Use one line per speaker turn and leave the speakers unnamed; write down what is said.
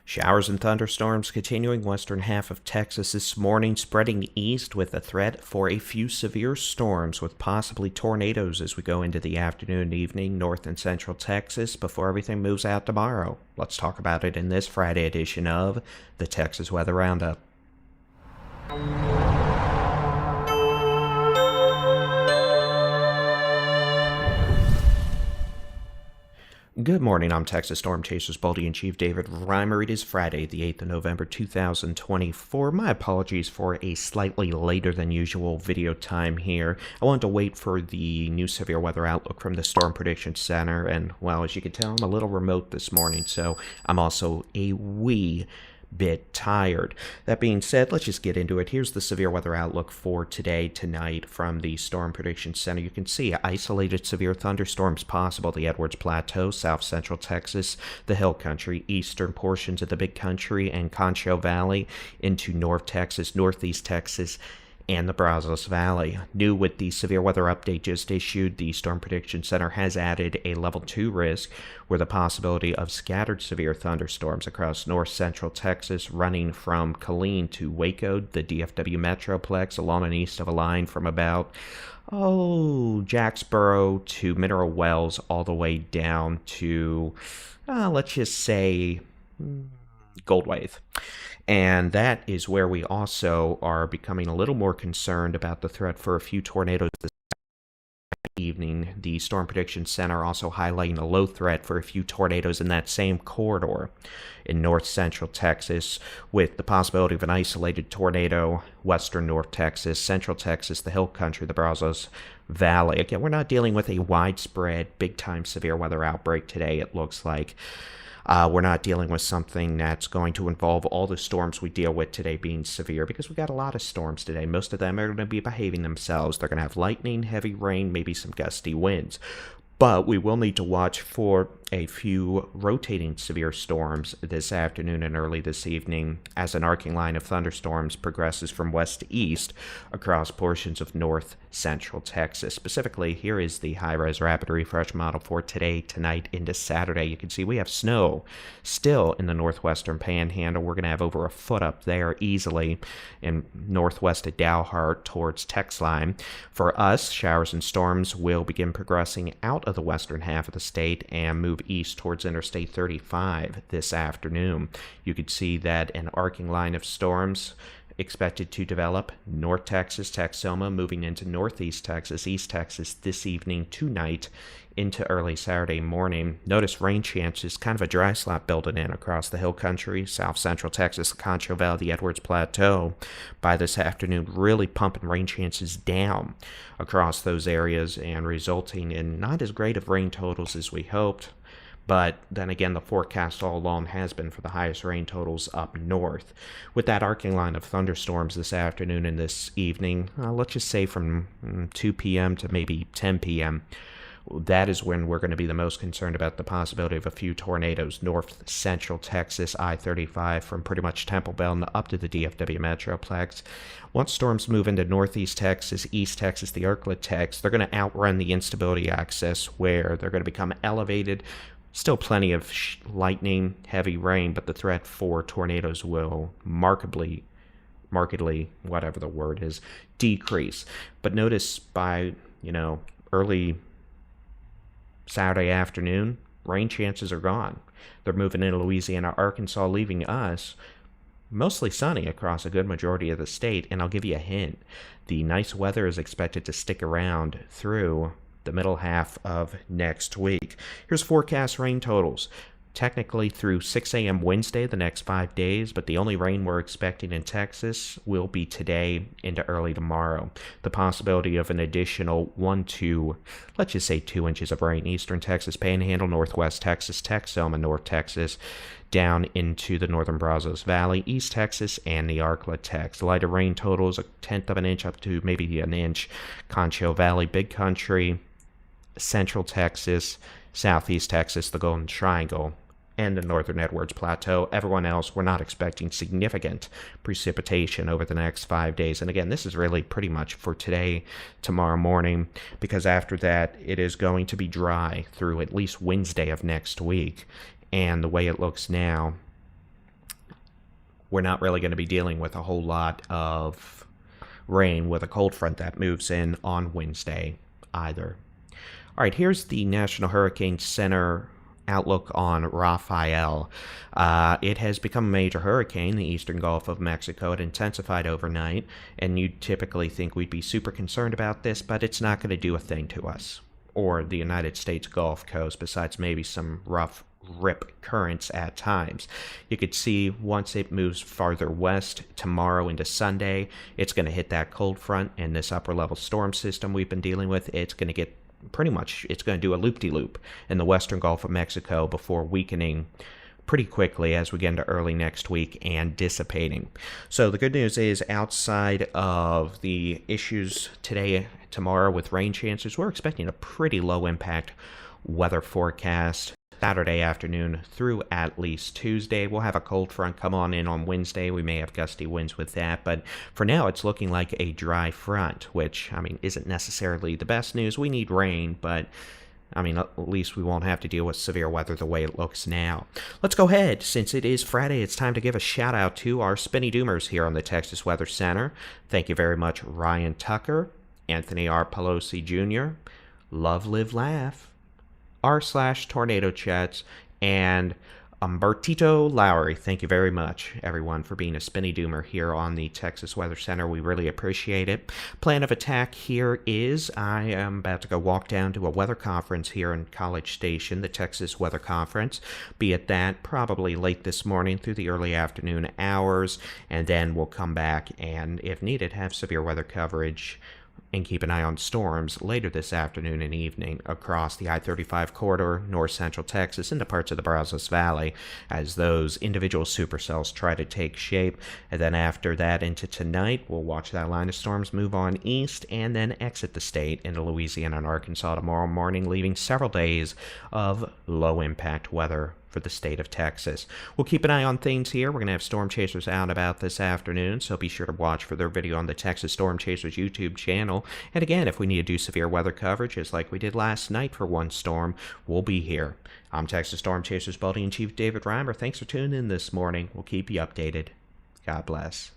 Showers and thunderstorms continuing western half of Texas this morning, spreading east with a threat for a few severe storms with possibly tornadoes as we go into the afternoon and evening north and central Texas before everything moves out tomorrow. Let's talk about it in this Friday edition of the Texas Weather Roundup. Good morning, I'm Texas Storm Chasers Baldy-in-Chief David Reimer. It is Friday, the 8th of November, 2024. My apologies for a slightly later than usual video time here. I wanted to wait for the new severe weather outlook from the Storm Prediction Center, and, well, as you can tell, I'm a little remote this morning, so I'm also a wee bit tired. That being said, let's just get into it. Here's the severe weather outlook for today, tonight from the Storm Prediction Center. You can see isolated severe thunderstorms possible. The Edwards Plateau, south central Texas, the Hill Country, eastern portions of the Big Country, and Concho Valley into North Texas, northeast Texas, and the Brazos Valley. New with the severe weather update just issued, the Storm Prediction Center has added a level 2 risk with the possibility of scattered severe thunderstorms across north central Texas running from Killeen to Waco, the DFW Metroplex, along and east of a line from about Jacksboro to Mineral Wells all the way down to, let's just say, Goldwave. And that is where we also are becoming a little more concerned about the threat for a few tornadoes this evening. The Storm Prediction Center also highlighting a low threat for a few tornadoes in that same corridor in north central Texas, with the possibility of an isolated tornado, western North Texas, central Texas, the Hill Country, the Brazos Valley. Again, we're not dealing with a widespread, big-time severe weather outbreak today, it looks like. We're not dealing with something that's going to involve all the storms we deal with today being severe, because we've got a lot of storms today. Most of them are going to be behaving themselves. They're going to have lightning, heavy rain, maybe some gusty winds. But we will need to watch for a few rotating severe storms this afternoon and early this evening as an arcing line of thunderstorms progresses from west to east across portions of north central Texas. Specifically, here is the high-res rapid refresh model for today, tonight, into Saturday. You can see we have snow still in the northwestern Panhandle. We're going to have over a foot up there easily in northwest of Dalhart towards Texline. For us, showers and storms will begin progressing out of the western half of the state and move east towards Interstate 35 this afternoon. You could see that an arcing line of storms expected to develop North Texas, Texoma, moving into northeast Texas, east Texas this evening, tonight, into early Saturday morning. Notice rain chances, kind of a dry slot building in across the Hill Country, south central Texas, the Concho Valley, the Edwards Plateau. By this afternoon, really pumping rain chances down across those areas and resulting in not as great of rain totals as we hoped. But then again, the forecast all along has been for the highest rain totals up north. With that arcing line of thunderstorms this afternoon and this evening, let's just say from 2 p.m. to maybe 10 p.m., that is when we're going to be the most concerned about the possibility of a few tornadoes. North central Texas, I-35 from pretty much Temple Bell up to the DFW Metroplex. Once storms move into northeast Texas, east Texas, the Arklatex, they're going to outrun the instability axis where they're going to become elevated. Still plenty of lightning, heavy rain, but the threat for tornadoes will markedly, whatever the word is, decrease. But notice by, early Saturday afternoon, rain chances are gone. They're moving into Louisiana, Arkansas, leaving us mostly sunny across a good majority of the state. And I'll give you a hint. The nice weather is expected to stick around through the middle half of next week. Here's forecast rain totals. Technically through 6 a.m. Wednesday, the next 5 days, but the only rain we're expecting in Texas will be today into early tomorrow. The possibility of an additional 1 to, let's just say 2 inches of rain. Eastern Texas Panhandle, northwest Texas, Texoma, North Texas, down into the northern Brazos Valley, East Texas, and the Arklatex. Lighter rain totals, 1/10 of an inch up to maybe an inch. Concho Valley, Big Country, Central Texas, Southeast Texas, the Golden Triangle, and the northern Edwards Plateau. Everyone else, we're not expecting significant precipitation over the next 5 days. And again, this is really pretty much for today, tomorrow morning, because after that, it is going to be dry through at least Wednesday of next week. And the way it looks now, we're not really going to be dealing with a whole lot of rain with a cold front that moves in on Wednesday either. All right, here's the National Hurricane Center outlook on Rafael. It has become a major hurricane in the eastern Gulf of Mexico. It intensified overnight, and you'd typically think we'd be super concerned about this, but it's not going to do a thing to us or the United States Gulf Coast, besides maybe some rough rip currents at times. You could see once it moves farther west tomorrow into Sunday, it's going to hit that cold front and this upper level storm system we've been dealing with. It's going to get pretty much, it's going to do a loop-de-loop in the western Gulf of Mexico before weakening pretty quickly as we get into early next week and dissipating. So the good news is, outside of the issues today, tomorrow with rain chances, we're expecting a pretty low impact weather forecast Saturday afternoon through at least Tuesday. We'll have a cold front come on Wednesday. We may have gusty winds with that, but for now it's looking like a dry front, which, I mean, isn't necessarily the best news. We need rain, but I mean, at least we won't have to deal with severe weather the way it looks now. Let's go ahead. Since it is Friday, it's time to give a shout out to our Spinny Doomers here on the Texas Weather Center. Thank you very much, Ryan Tucker, Anthony R. Pelosi Jr., Love, Live, Laugh, r/Tornado Chats, and Umbertito Lowry. Thank you very much, everyone, for being a Spinny Doomer here on the Texas Weather Center. We really appreciate it. Plan of attack here is I am about to go walk down to a weather conference here in College Station, the Texas Weather Conference. Be at that probably late this morning through the early afternoon hours, and then we'll come back and, if needed, have severe weather coverage and keep an eye on storms later this afternoon and evening across the I-35 corridor, north central Texas, into parts of the Brazos Valley, as those individual supercells try to take shape. And then after that into tonight, we'll watch that line of storms move on east and then exit the state into Louisiana and Arkansas tomorrow morning, leaving several days of low impact weather for the state of Texas. We'll keep an eye on things here. We're going to have storm chasers out about this afternoon, so be sure to watch for their video on the Texas Storm Chasers YouTube channel. And again, if we need to do severe weather coverage, just like we did last night for one storm, we'll be here. I'm Texas Storm Chasers Building Chief David Reimer. Thanks for tuning in this morning. We'll keep you updated. God bless.